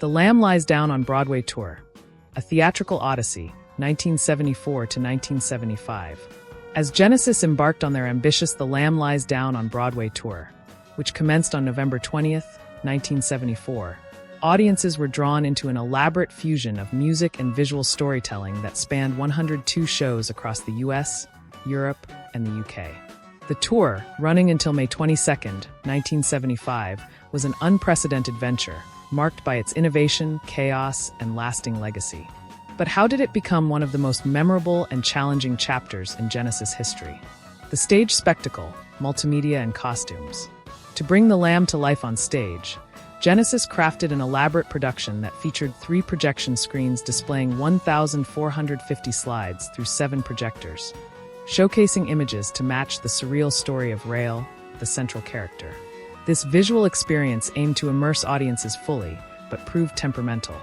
The Lamb Lies Down on Broadway Tour, a theatrical odyssey, 1974 to 1975. As Genesis embarked on their ambitious The Lamb Lies Down on Broadway tour, which commenced on November 20th, 1974, audiences were drawn into an elaborate fusion of music and visual storytelling that spanned 102 shows across the US, Europe, and the UK. The tour, running until May 22, 1975, was an unprecedented venture, marked by its innovation, chaos, and lasting legacy. But how did it become one of the most memorable and challenging chapters in Genesis history? The stage spectacle, multimedia, and costumes. To bring the Lamb to life on stage, Genesis crafted an elaborate production that featured 3 projection screens displaying 1,450 slides through 7 projectors, showcasing images to match the surreal story of Rael, the central character. This visual experience aimed to immerse audiences fully, but proved temperamental,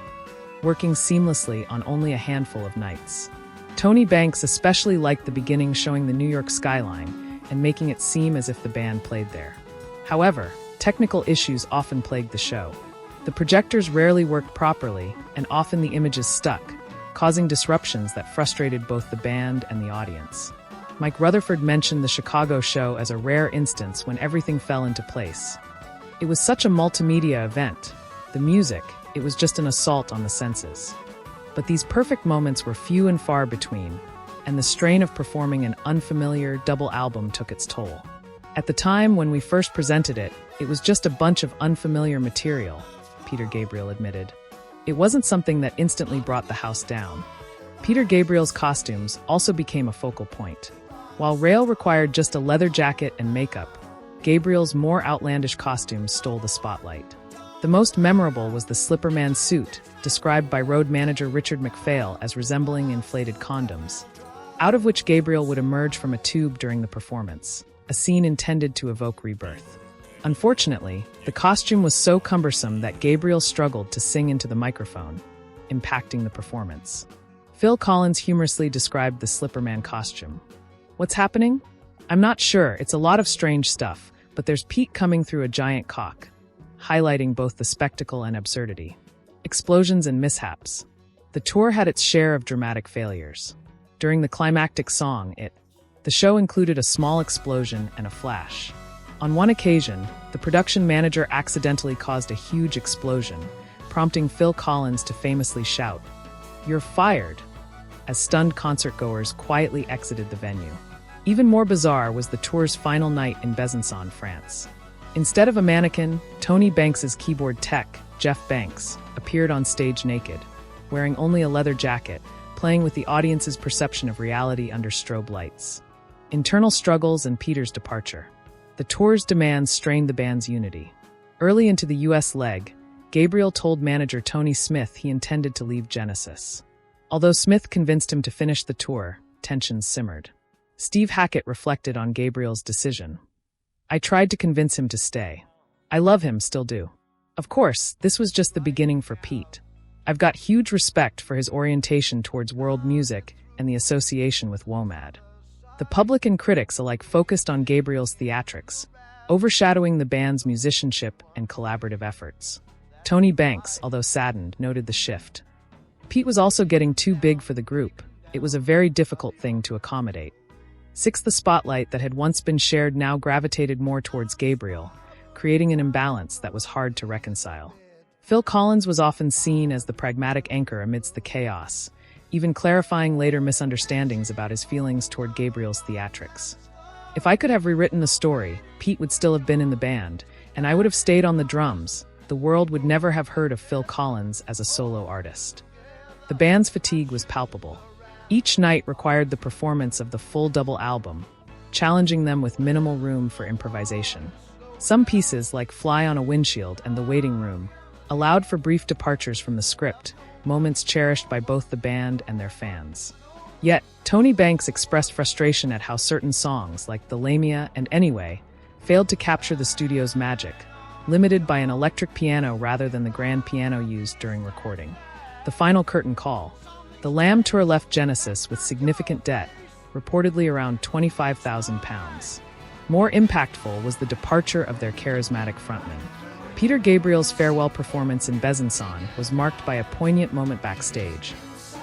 working seamlessly on only a handful of nights. Tony Banks especially liked the beginning showing the New York skyline and making it seem as if the band played there. However, technical issues often plagued the show. The projectors rarely worked properly, and often the images stuck, causing disruptions that frustrated both the band and the audience. Mike Rutherford mentioned the Chicago show as a rare instance when everything fell into place. It was such a multimedia event. The music, it was just an assault on the senses. But these perfect moments were few and far between, and the strain of performing an unfamiliar double album took its toll. At the time when we first presented it, it was just a bunch of unfamiliar material, Peter Gabriel admitted. It wasn't something that instantly brought the house down. Peter Gabriel's costumes also became a focal point. While Rael required just a leather jacket and makeup, Gabriel's more outlandish costumes stole the spotlight. The most memorable was the Slipperman suit, described by road manager Richard MacPhail as resembling inflated condoms, out of which Gabriel would emerge from a tube during the performance, a scene intended to evoke rebirth. Unfortunately, the costume was so cumbersome that Gabriel struggled to sing into the microphone, impacting the performance. Phil Collins humorously described the Slipperman costume. "What's happening? I'm not sure, it's a lot of strange stuff, but there's Pete coming through a giant cock," highlighting both the spectacle and absurdity. Explosions and mishaps. The tour had its share of dramatic failures. During the climactic song, the show included a small explosion and a flash. On one occasion, the production manager accidentally caused a huge explosion, prompting Phil Collins to famously shout, "You're fired," as stunned concertgoers quietly exited the venue. Even more bizarre was the tour's final night in Besançon, France. Instead of a mannequin, Tony Banks's keyboard tech, Jeff Banks, appeared on stage naked, wearing only a leather jacket, playing with the audience's perception of reality under strobe lights. Internal struggles and Peter's departure. The tour's demands strained the band's unity. Early into the US leg, Gabriel told manager Tony Smith he intended to leave Genesis. Although Smith convinced him to finish the tour, tensions simmered. Steve Hackett reflected on Gabriel's decision. "I tried to convince him to stay. I love him, still do. Of course, this was just the beginning for Pete. I've got huge respect for his orientation towards world music and the association with WOMAD." The public and critics alike focused on Gabriel's theatrics, overshadowing the band's musicianship and collaborative efforts. Tony Banks, although saddened, noted the shift. Pete was also getting too big for the group. It was a very difficult thing to accommodate. The spotlight that had once been shared now gravitated more towards Gabriel, creating an imbalance that was hard to reconcile. Phil Collins was often seen as the pragmatic anchor amidst the chaos, even clarifying later misunderstandings about his feelings toward Gabriel's theatrics. "If I could have rewritten the story, Pete would still have been in the band, and I would have stayed on the drums. The world would never have heard of Phil Collins as a solo artist." The band's fatigue was palpable. Each night required the performance of the full double album, challenging them with minimal room for improvisation. Some pieces, like Fly on a Windshield and The Waiting Room, allowed for brief departures from the script, moments cherished by both the band and their fans. Yet, Tony Banks expressed frustration at how certain songs, like The Lamia and Anyway, failed to capture the studio's magic, limited by an electric piano rather than the grand piano used during recording. The final curtain call. The Lamb tour left Genesis with significant debt, reportedly around £25,000. More impactful was the departure of their charismatic frontman. Peter Gabriel's farewell performance in Besançon was marked by a poignant moment backstage,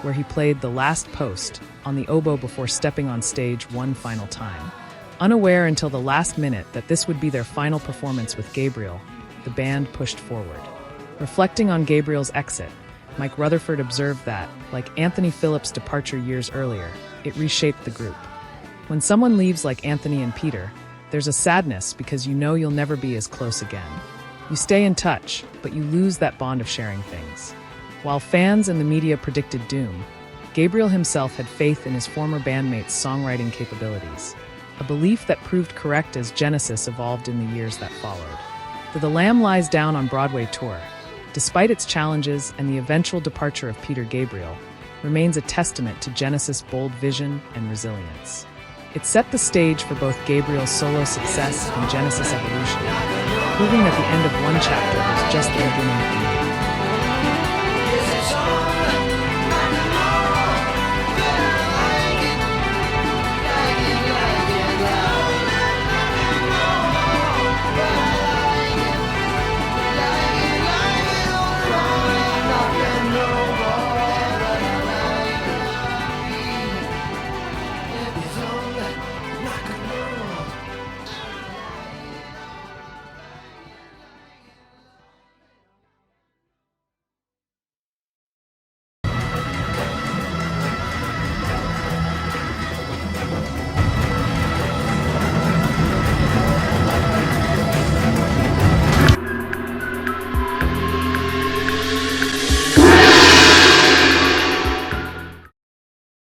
where he played the last post on the oboe before stepping on stage one final time. Unaware until the last minute that this would be their final performance with Gabriel, the band pushed forward. Reflecting on Gabriel's exit, Mike Rutherford observed that, like Anthony Phillips' departure years earlier, it reshaped the group. When someone leaves like Anthony and Peter, there's a sadness because you know you'll never be as close again. You stay in touch, but you lose that bond of sharing things. While fans and the media predicted doom, Gabriel himself had faith in his former bandmates' songwriting capabilities, a belief that proved correct as Genesis evolved in the years that followed. The Lamb Lies Down on Broadway tour, despite its challenges and the eventual departure of Peter Gabriel, remains a testament to Genesis' bold vision and resilience. It set the stage for both Gabriel's solo success and Genesis' evolution, proving that the end of one chapter was just the beginning of the new.